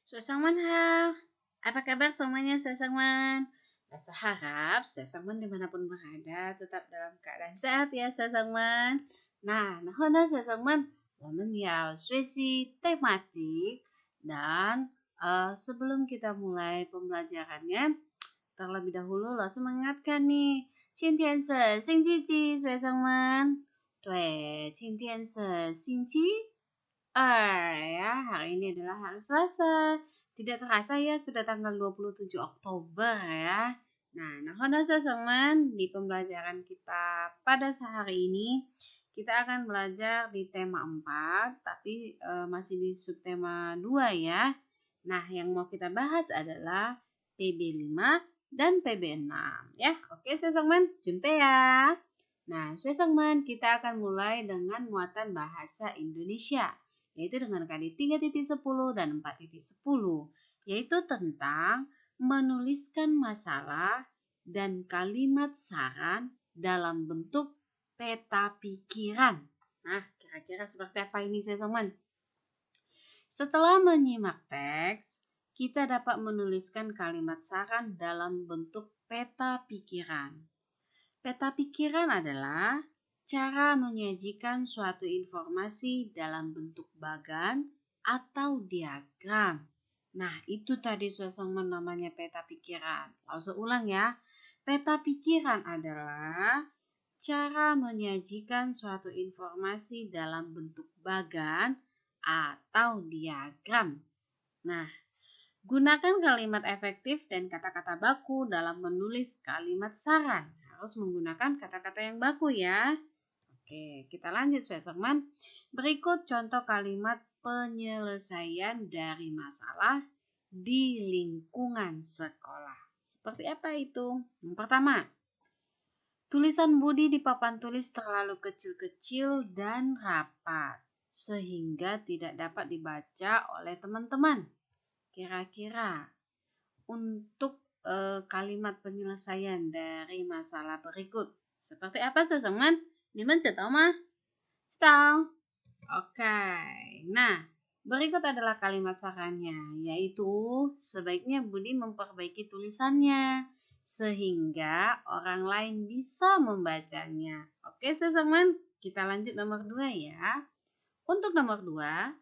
Suasangman hao, apa kabar semuanya Suasangman? Saya harap Suasangman dimanapun berada tetap dalam keadaan sehat ya Suasangman. Nah, nahona Suasangman, 我们要学习 tematik dan sebelum kita mulai pembelajarannya, terlebih dahulu langsung mengingatkan nih, 今天是星期几 Suasangman? 对，今天是星期ya, hari ini adalah hari Selasa. Tidak terasa ya sudah tanggal 27 Oktober ya. Nah, teman di pembelajaran kita pada hari ini kita akan belajar di tema 4 tapi masih di subtema 2 ya. Nah, yang mau kita bahas adalah PB5 dan PB6 ya. Oke, teman jumpa ya. Nah, teman kita akan mulai dengan muatan bahasa Indonesia yaitu dengan KD 3.10 dan 4.10, yaitu tentang menuliskan masalah dan kalimat saran dalam bentuk peta pikiran. Nah, kira-kira seperti apa ini teman-teman? Setelah menyimak teks, kita dapat menuliskan kalimat saran dalam bentuk peta pikiran. Peta pikiran adalah cara menyajikan suatu informasi dalam bentuk bagan atau diagram. Nah, itu tadi suasana namanya peta pikiran. Langsung ulang ya. Peta pikiran adalah cara menyajikan suatu informasi dalam bentuk bagan atau diagram. Nah, gunakan kalimat efektif dan kata-kata baku dalam menulis kalimat saran. Harus menggunakan kata-kata yang baku ya. Oke, kita lanjut teman. Berikut contoh kalimat penyelesaian dari masalah di lingkungan sekolah. Seperti apa itu? Yang pertama, tulisan Budi di papan tulis terlalu kecil-kecil dan rapat sehingga tidak dapat dibaca oleh teman-teman. Kira-kira untuk kalimat penyelesaian dari masalah berikut seperti apa teman? Niman tahu mah? Tahu. Oke. Nah, berikut adalah kalimat sarannya, yaitu sebaiknya Budi memperbaiki tulisannya sehingga orang lain bisa membacanya. Oke, teman, kita lanjut nomor 2 ya. Untuk nomor 2,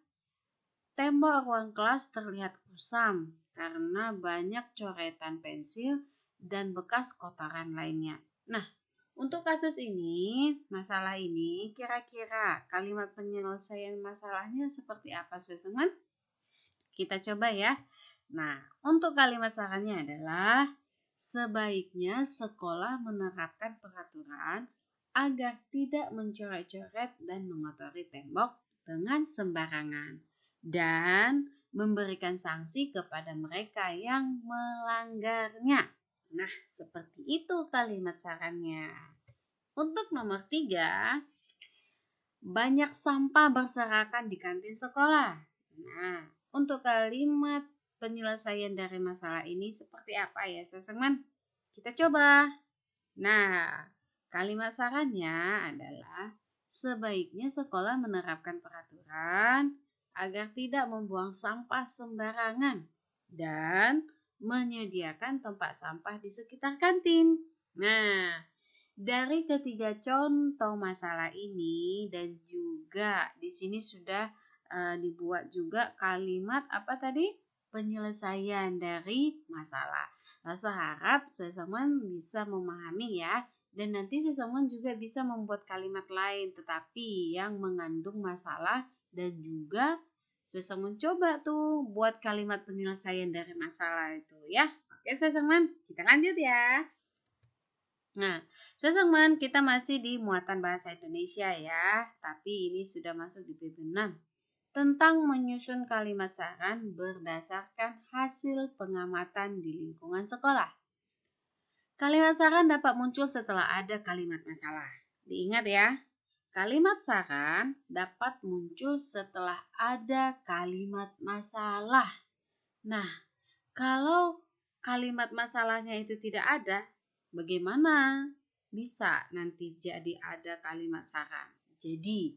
tembok ruang kelas terlihat kusam karena banyak coretan pensil dan bekas kotoran lainnya. Nah, untuk kasus ini, masalah ini, kira-kira kalimat penyelesaian masalahnya seperti apa, teman? Kita coba ya. Nah, untuk kalimat sarannya adalah sebaiknya sekolah menerapkan peraturan agar tidak mencoret-coret dan mengotori tembok dengan sembarangan dan memberikan sanksi kepada mereka yang melanggarnya. Nah, seperti itu kalimat sarannya. Untuk nomor 3, banyak sampah berserakan di kantin sekolah. Nah, untuk kalimat penyelesaian dari masalah ini seperti apa ya, teman? Kita coba. Nah, kalimat sarannya adalah sebaiknya sekolah menerapkan peraturan agar tidak membuang sampah sembarangan dan menyediakan tempat sampah di sekitar kantin. Nah, dari ketiga contoh masalah ini dan juga di sini sudah dibuat juga kalimat apa tadi? Penyelesaian dari masalah. Nah, saya harap Susaman bisa memahami ya. Dan nanti Susaman juga bisa membuat kalimat lain tetapi yang mengandung masalah dan juga Susaman coba tuh buat kalimat penyelesaian dari masalah itu ya. Oke Susaman, kita lanjut ya. Nah, Susaman kita masih di muatan bahasa Indonesia ya, tapi ini sudah masuk di PB6 tentang menyusun kalimat saran berdasarkan hasil pengamatan di lingkungan sekolah. Kalimat saran dapat muncul setelah ada kalimat masalah. Diingat ya, kalimat saran dapat muncul setelah ada kalimat masalah. Nah, kalau kalimat masalahnya itu tidak ada, bagaimana bisa nanti jadi ada kalimat saran? Jadi,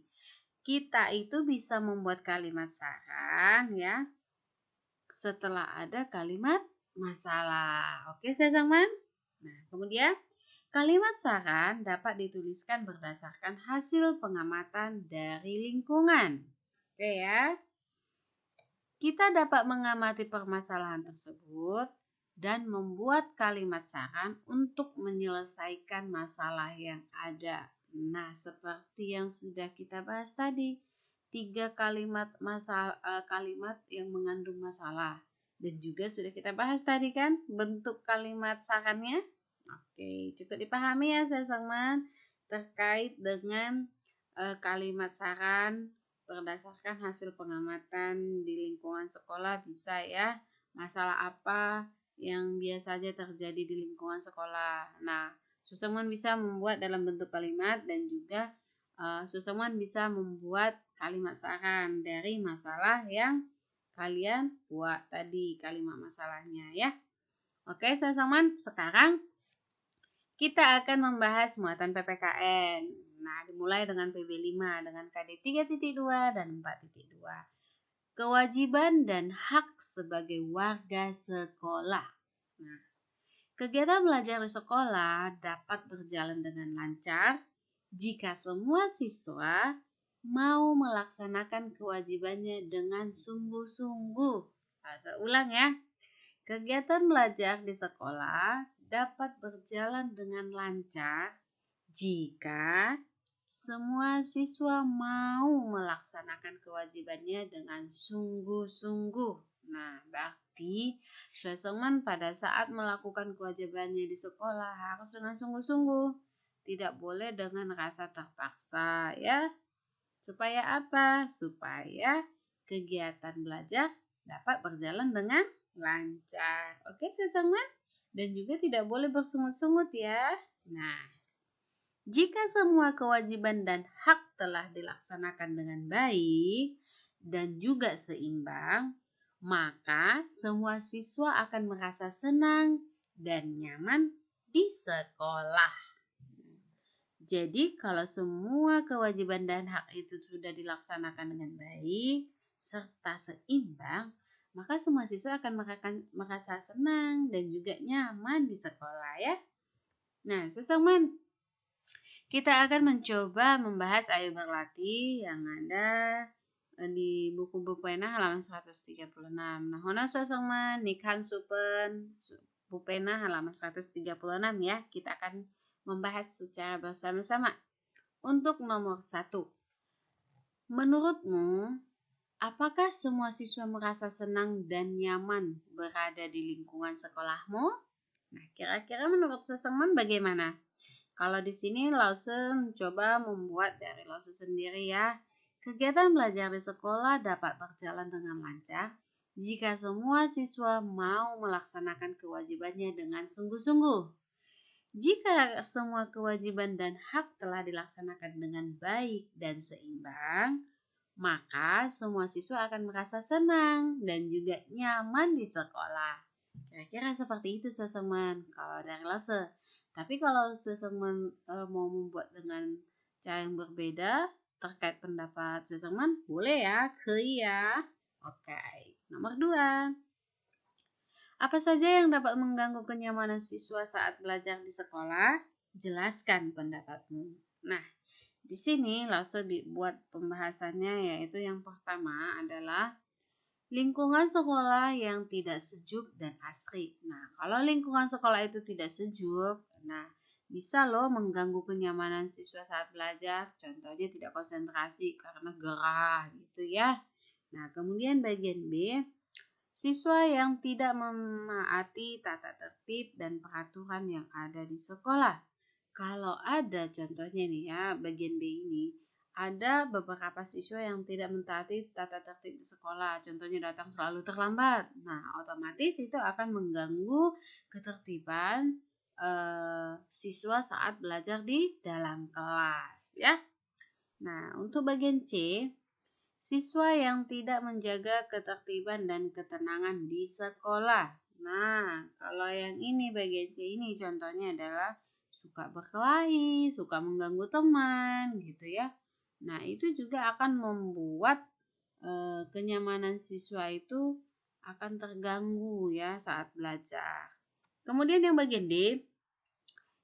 kita itu bisa membuat kalimat saran ya setelah ada kalimat masalah. Oke, teman-teman. Nah, kemudian kalimat saran dapat dituliskan berdasarkan hasil pengamatan dari lingkungan. Oke ya. Kita dapat mengamati permasalahan tersebut dan membuat kalimat saran untuk menyelesaikan masalah yang ada. Nah, seperti yang sudah kita bahas tadi, 3 kalimat yang mengandung masalah. Dan juga sudah kita bahas tadi kan bentuk kalimat sarannya. Oke, cukup dipahami ya teman-teman terkait dengan kalimat saran berdasarkan hasil pengamatan di lingkungan sekolah bisa ya. Masalah apa yang biasanya terjadi di lingkungan sekolah. Nah, Suseman bisa membuat dalam bentuk kalimat dan juga Suseman bisa membuat kalimat saran dari masalah yang kalian buat tadi kalimat masalahnya ya. Oke, Suseman, sekarang kita akan membahas muatan PPKN. Nah, dimulai dengan PB5 dengan KD 3.2 dan 4.2. Kewajiban dan hak sebagai warga sekolah. Nah, kegiatan belajar di sekolah dapat berjalan dengan lancar jika semua siswa mau melaksanakan kewajibannya dengan sungguh-sungguh. Saya ulang ya. Kegiatan belajar di sekolah dapat berjalan dengan lancar jika semua siswa mau melaksanakan kewajibannya dengan sungguh-sungguh. Nah, berarti teman pada saat melakukan kewajibannya di sekolah harus dengan sungguh-sungguh. Tidak boleh dengan rasa terpaksa ya. Supaya apa? Supaya kegiatan belajar dapat berjalan dengan lancar. Oke, teman-teman? Dan juga tidak boleh bersungut-sungut ya. Nah, jika semua kewajiban dan hak telah dilaksanakan dengan baik dan juga seimbang, maka semua siswa akan merasa senang dan nyaman di sekolah. Jadi kalau semua kewajiban dan hak itu sudah dilaksanakan dengan baik serta seimbang, maka semua siswa akan merasa senang dan juga nyaman di sekolah ya. Nah, teman, kita akan mencoba membahas ayo berlatih yang ada di buku Bupena halaman 136. Nah, hona teman, Nikhan Supen Bupena halaman 136 ya. Kita akan membahas secara bersama-sama. Untuk nomor 1. Menurutmu, apakah semua siswa merasa senang dan nyaman berada di lingkungan sekolahmu? Nah, kira-kira menurut teman bagaimana? Kalau di sini Lause mencoba membuat dari Lause sendiri ya. Kegiatan belajar di sekolah dapat berjalan dengan lancar jika semua siswa mau melaksanakan kewajibannya dengan sungguh-sungguh. Jika semua kewajiban dan hak telah dilaksanakan dengan baik dan seimbang, maka semua siswa akan merasa senang dan juga nyaman di sekolah. Kira-kira seperti itu teman kalau dari Lase. Tapi kalau teman mau membuat dengan cara yang berbeda terkait pendapat teman, boleh ya, ya. Oke, nomor 2. Apa saja yang dapat mengganggu kenyamanan siswa saat belajar di sekolah? Jelaskan pendapatmu. Nah, di sini Lause buat pembahasannya yaitu yang pertama adalah lingkungan sekolah yang tidak sejuk dan asri. Nah, kalau lingkungan sekolah itu tidak sejuk, nah bisa loh mengganggu kenyamanan siswa saat belajar. Contohnya tidak konsentrasi karena gerah gitu ya. Nah, kemudian bagian B, siswa yang tidak menaati tata tertib dan peraturan yang ada di sekolah. Kalau ada contohnya nih ya, bagian B ini, ada beberapa siswa yang tidak mentaati tata tertib di sekolah, contohnya datang selalu terlambat. Nah, otomatis itu akan mengganggu ketertiban siswa saat belajar di dalam kelas ya. Nah, untuk bagian C, siswa yang tidak menjaga ketertiban dan ketenangan di sekolah. Nah, kalau yang ini bagian C ini contohnya adalah suka berkelahi, suka mengganggu teman gitu ya. Nah, itu juga akan membuat kenyamanan siswa itu akan terganggu ya saat belajar. Kemudian yang bagian D,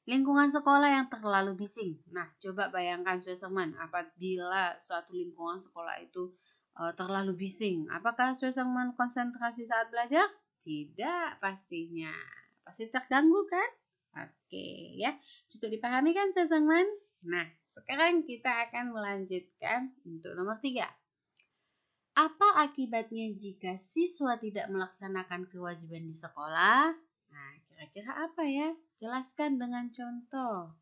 lingkungan sekolah yang terlalu bising. Nah, coba bayangkan teman apabila suatu lingkungan sekolah itu terlalu bising. Apakah teman konsentrasi saat belajar? Tidak pastinya. Pasti terganggu kan? Oke ya, cukup dipahami kan teman? Nah, sekarang kita akan melanjutkan untuk nomor 3. Apa akibatnya jika siswa tidak melaksanakan kewajiban di sekolah? Nah, kira-kira apa ya? Jelaskan dengan contoh.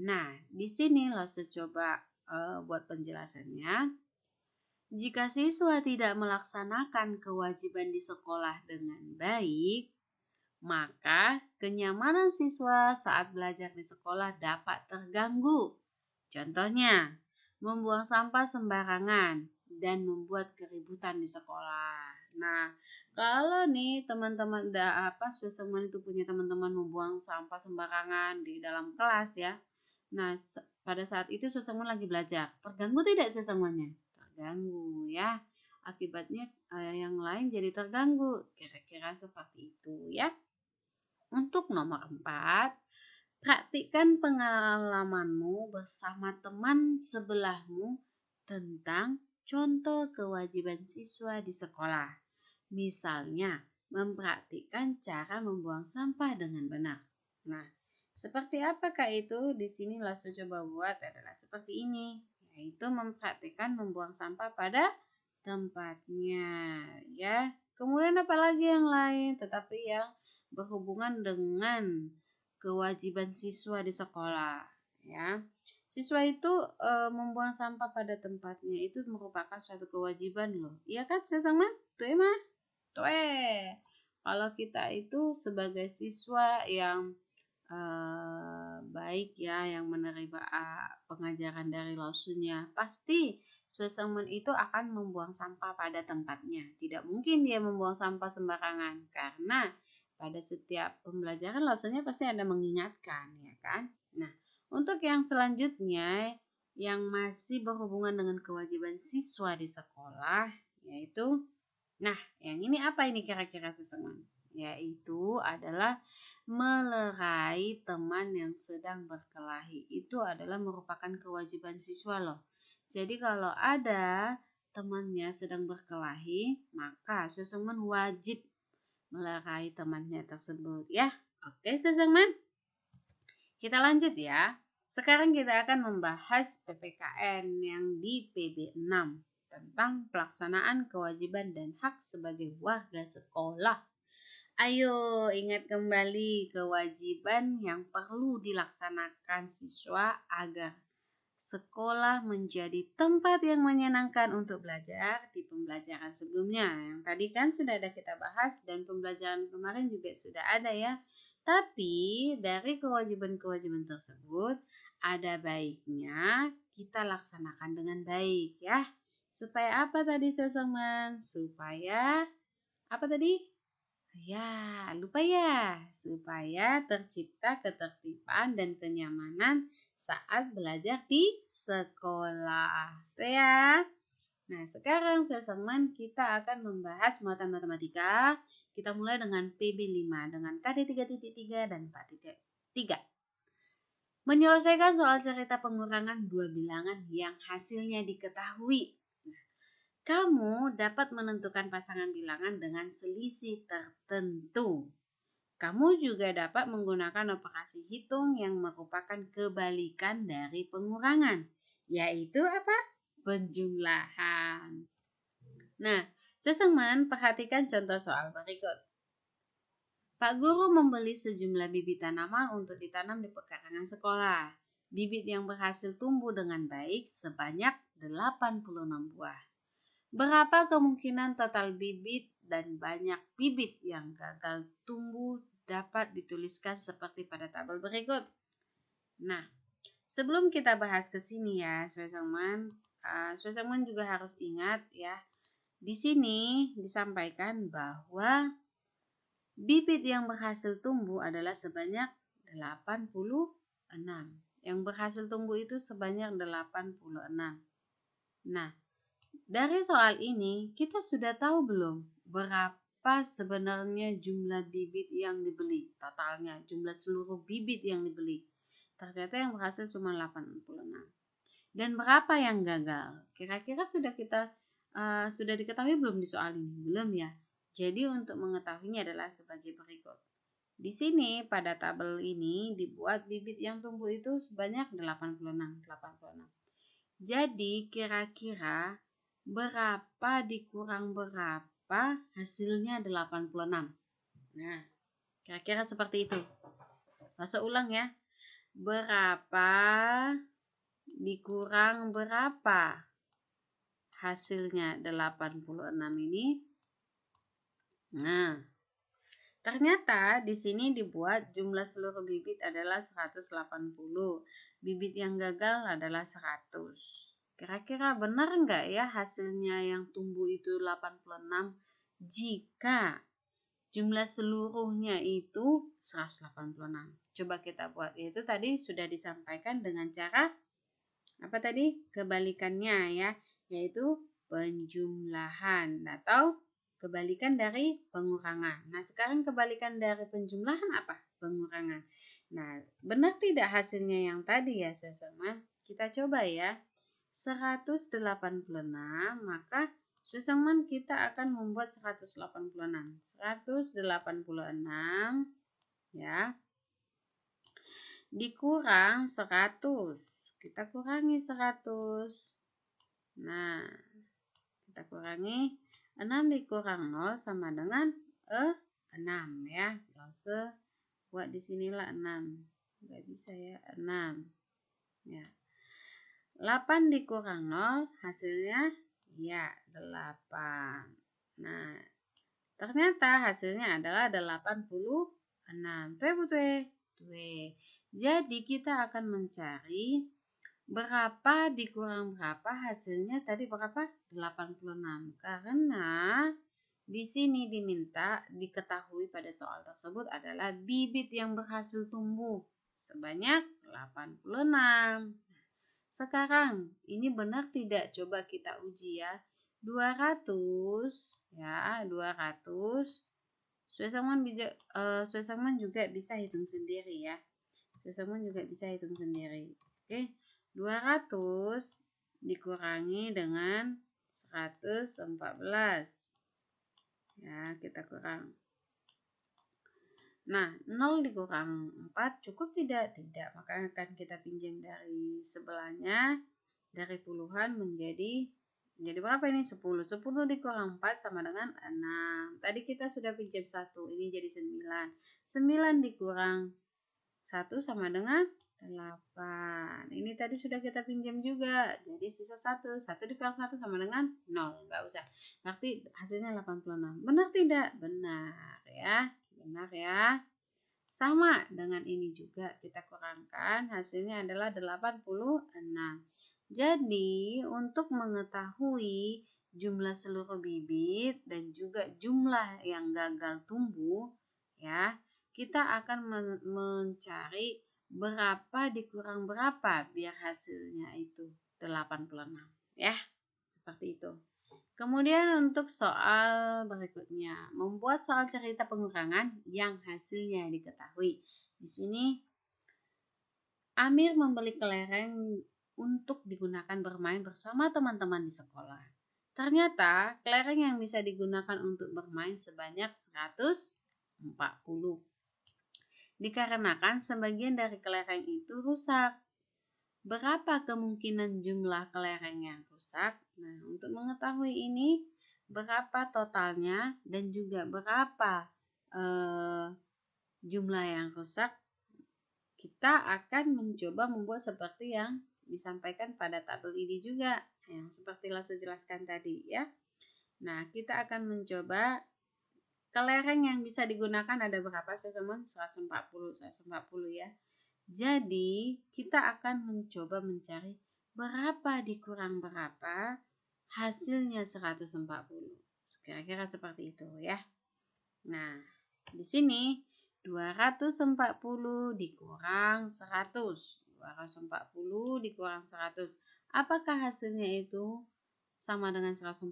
Nah, di sini Lasso coba buat penjelasannya. Jika siswa tidak melaksanakan kewajiban di sekolah dengan baik, maka kenyamanan siswa saat belajar di sekolah dapat terganggu. Contohnya, membuang sampah sembarangan dan membuat keributan di sekolah. Nah, kalau nih teman-teman teman itu punya teman-teman membuang sampah sembarangan di dalam kelas ya. Nah, pada saat itu suasana lagi belajar. Terganggu tidak suasananya? Terganggu ya. Akibatnya yang lain jadi terganggu. Kira-kira seperti itu ya. Untuk nomor 4, praktikkan pengalamanmu bersama teman sebelahmu tentang contoh kewajiban siswa di sekolah. Misalnya, mempraktikkan cara membuang sampah dengan benar. Nah, seperti apakah itu? Di sini Lasso coba buat adalah seperti ini, yaitu mempraktikkan membuang sampah pada tempatnya, ya. Kemudian apalagi yang lain, tetapi yang berhubungan dengan kewajiban siswa di sekolah, ya. Siswa itu membuang sampah pada tempatnya itu merupakan suatu kewajiban loh. Iya kan, sama? Tuh mah. Tuh kalau kita itu sebagai siswa yang baik ya, yang menerima pengajaran dari Lasunya, pasti Suesemen itu akan membuang sampah pada tempatnya. Tidak mungkin dia membuang sampah sembarangan karena pada setiap pembelajaran Lasunya pasti ada mengingatkan, ya kan? Nah, untuk yang selanjutnya yang masih berhubungan dengan kewajiban siswa di sekolah, yaitu, nah, yang ini apa ini kira-kira Suesemen? Yaitu adalah melerai teman yang sedang berkelahi. Itu adalah merupakan kewajiban siswa loh. Jadi kalau ada temannya sedang berkelahi, maka Susemen wajib melerai temannya tersebut ya. Oke Susemen, kita lanjut ya. Sekarang kita akan membahas PPKN yang di PB6 tentang pelaksanaan kewajiban dan hak sebagai warga sekolah. Ayo ingat kembali kewajiban yang perlu dilaksanakan siswa agar sekolah menjadi tempat yang menyenangkan untuk belajar di pembelajaran sebelumnya. Yang tadi kan sudah ada kita bahas dan pembelajaran kemarin juga sudah ada ya. Tapi dari kewajiban-kewajiban tersebut ada baiknya kita laksanakan dengan baik ya. Supaya apa tadi teman? Supaya apa tadi? Ya, lupa ya, supaya tercipta ketertiban dan kenyamanan saat belajar di sekolah. Tuh ya. Nah, sekarang teman kita akan membahas muatan matematika. Kita mulai dengan PB5 dengan KD 3.3 dan 4.3. Menyelesaikan soal cerita pengurangan dua bilangan yang hasilnya diketahui. Kamu dapat menentukan pasangan bilangan dengan selisih tertentu. Kamu juga dapat menggunakan operasi hitung yang merupakan kebalikan dari pengurangan, yaitu apa? Penjumlahan. Nah, teman perhatikan contoh soal berikut. Pak Guru membeli sejumlah bibit tanaman untuk ditanam di pekarangan sekolah. Bibit yang berhasil tumbuh dengan baik sebanyak 86 buah. Berapa kemungkinan total bibit dan banyak bibit yang gagal tumbuh dapat dituliskan seperti pada tabel berikut. Nah, sebelum kita bahas ke sini ya, Suesemen juga harus ingat ya. Di sini disampaikan bahwa bibit yang berhasil tumbuh adalah sebanyak 86. Yang berhasil tumbuh itu sebanyak 86. Nah, dari soal ini kita sudah tahu belum berapa berapa sebenarnya jumlah bibit yang dibeli, totalnya jumlah seluruh bibit yang dibeli. Ternyata yang berhasil cuma 86. Dan berapa yang gagal? Kira-kira sudah diketahui belum di soal ini? Belum ya. Jadi untuk mengetahuinya adalah sebagai berikut. Di sini pada tabel ini dibuat bibit yang tumbuh itu sebanyak 86. Jadi kira-kira berapa dikurang berapa hasilnya 86. Nah, kira-kira seperti itu. Masuk ulang ya. Berapa dikurang berapa hasilnya 86 ini? Nah, ternyata di sini dibuat jumlah seluruh bibit adalah 180. Bibit yang gagal adalah 100. Kira-kira benar enggak ya hasilnya yang tumbuh itu 86 jika jumlah seluruhnya itu 186. Coba kita buat. Itu tadi sudah disampaikan dengan cara apa tadi? Kebalikannya ya, yaitu penjumlahan atau kebalikan dari pengurangan. Nah, sekarang kebalikan dari penjumlahan apa? Pengurangan. Nah, benar tidak hasilnya yang tadi ya, Susama? Kita coba ya. 186, maka Susaman kita akan membuat 186. 186 ya. Dikurang 100. Kita kurangi 100. Nah, kita kurangi 6 dikurang 0 sama dengan 6 ya. Gak usah buat di sinilah 6. Gak bisa ya, 6. Ya. 8 dikurang 0 hasilnya ya 8. Nah, ternyata hasilnya adalah 86. Tuh. Jadi kita akan mencari berapa dikurang berapa hasilnya tadi berapa? 86. Karena di sini diminta diketahui pada soal tersebut adalah bibit yang berhasil tumbuh sebanyak 86. Sekarang ini benar tidak? Coba kita uji ya. 200 ya, 200. Suesaman juga bisa hitung sendiri ya. Suesaman juga bisa hitung sendiri. Oke. 200 dikurangi dengan 114. Ya, kita kurang. Nah, 0 dikurang 4 cukup tidak? Tidak. Maka akan kita pinjam dari sebelahnya. Dari puluhan menjadi berapa ini? 10. 10 dikurang 4 sama dengan 6. Tadi kita sudah pinjam 1. Ini jadi 9. 9 dikurang 1 sama dengan 8. Ini tadi sudah kita pinjam juga. Jadi sisa 1. 1 dikurang 1 sama dengan 0. Enggak usah. Berarti hasilnya 86. Benar tidak? Benar ya. Benar ya. Sama dengan ini juga kita kurangkan. Hasilnya adalah 86. Jadi untuk mengetahui jumlah seluruh bibit dan juga jumlah yang gagal tumbuh ya, kita akan mencari berapa dikurang berapa biar hasilnya itu 86 ya. Seperti itu. Kemudian untuk soal berikutnya, membuat soal cerita pengurangan yang hasilnya diketahui. Di sini Amir membeli kelereng untuk digunakan bermain bersama teman-teman di sekolah. Ternyata kelereng yang bisa digunakan untuk bermain sebanyak 140. Dikarenakan sebagian dari kelereng itu rusak. Berapa kemungkinan jumlah kelereng yang rusak? Nah, untuk mengetahui ini, berapa totalnya dan juga berapa jumlah yang rusak, kita akan mencoba membuat seperti yang disampaikan pada tabel ini juga, yang seperti Lasso jelaskan tadi ya. Nah, kita akan mencoba kelereng yang bisa digunakan ada berapa teman-teman? 140 ya. Jadi kita akan mencoba mencari berapa dikurang berapa hasilnya 140. Kira-kira seperti itu ya. Nah, di sini 240 dikurang 100. 240 dikurang 100. Apakah hasilnya itu sama dengan 140,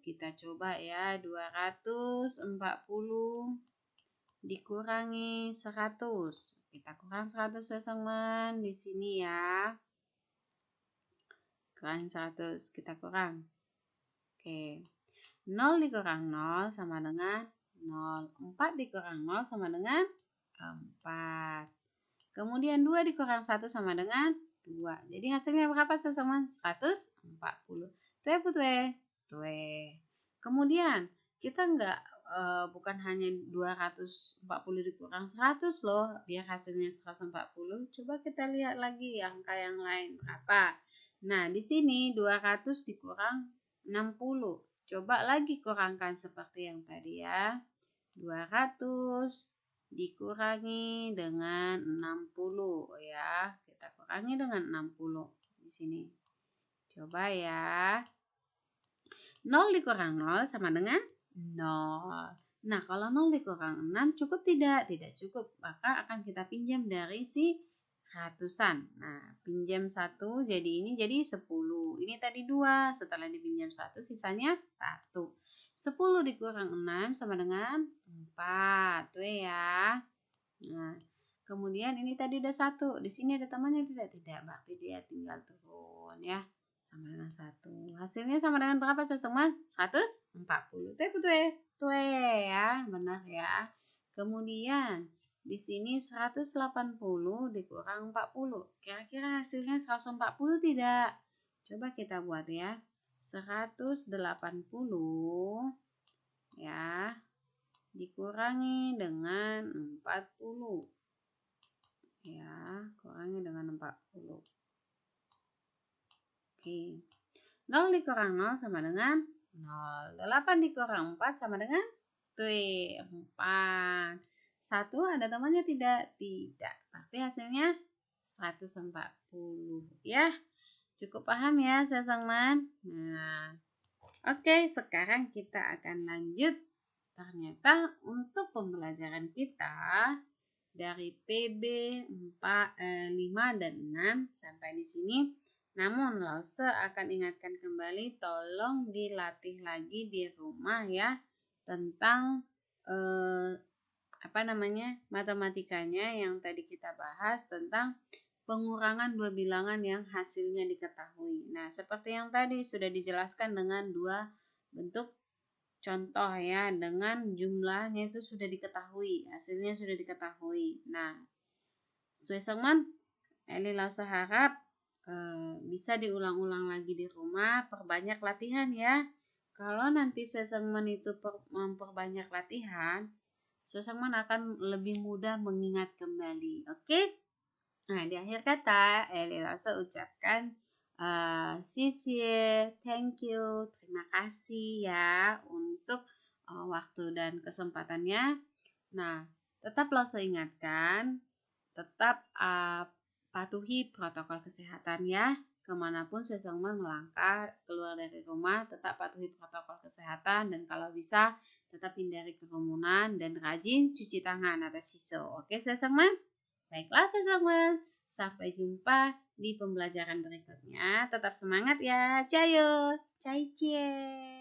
kita coba ya. 240 dikurangi 100. Kita kurang 100 teman di sini ya. Kurang 100, kita kurang. Oke. 0 dikurang 0 sama dengan 0. 4 dikurang 0 sama dengan 4. Kemudian 2 dikurang 1 sama dengan 2. Jadi hasilnya berapa teman-teman? 140. Tue putue. Tue. Kemudian kita bukan hanya 240 dikurang 100 loh, biar hasilnya 140. Coba kita lihat lagi angka yang lain berapa. Nah, di sini 200 dikurang 60. Coba lagi kurangkan seperti yang tadi ya. 200 dikurangi dengan 60 ya. Kita kurangi dengan 60 di sini. Coba ya. 0 dikurang 0 sama dengan 0. Nah, kalau 0 dikurang 6 cukup tidak? Tidak cukup. Maka akan kita pinjam dari si ratusan. Nah, pinjam 1 jadi ini jadi 10. Ini tadi 2. Setelah dipinjam 1 sisanya 1. 10 dikurang 6 sama dengan 4. Tuh ya. Nah, kemudian ini tadi udah 1. Di sini ada temannya tidak? Tidak. Berarti dia tinggal turun ya. Sama dengan 1. Hasilnya sama dengan berapa teman-teman? 140. Tuh ya. Benar ya. Kemudian di sini 180 dikurang 40. Kira-kira hasilnya 140 tidak? Coba kita buat ya. 180 ya dikurangi dengan 40 ya, kurangi dengan 40. Oke. 0 dikurang 0 sama dengan 0. 8 dikurang 4 sama dengan 4. 1 ada temannya tidak? Tidak. Berarti hasilnya 140 ya. Cukup paham ya teman-teman? Nah, oke, sekarang kita akan lanjut. Ternyata untuk pembelajaran kita dari PB 5 dan 6 sampai di sini. Namun Lause akan ingatkan kembali, tolong dilatih lagi di rumah ya tentang matematikanya yang tadi kita bahas tentang pengurangan dua bilangan yang hasilnya diketahui. Nah, seperti yang tadi sudah dijelaskan dengan dua bentuk contoh ya, dengan jumlahnya itu sudah diketahui, hasilnya sudah diketahui. Nah, teman-teman, Eli Lause harap bisa diulang-ulang lagi di rumah, perbanyak latihan ya. Kalau nanti teman-teman itu memperbanyak latihan, teman-teman akan lebih mudah mengingat kembali. Oke? Nah, di akhir kata, Eli Lause ucapkan sisir, thank you, terima kasih ya untuk waktu dan kesempatannya. Nah, tetap Lause ingatkan, tetap patuhi protokol kesehatan ya. Kemanapun teman-teman melangkah keluar dari rumah, tetap patuhi protokol kesehatan dan kalau bisa tetap hindari kerumunan dan rajin cuci tangan atau siso. Oke, teman-teman? Baiklah teman-teman, sampai jumpa di pembelajaran berikutnya. Tetap semangat ya, jayo, cai cie.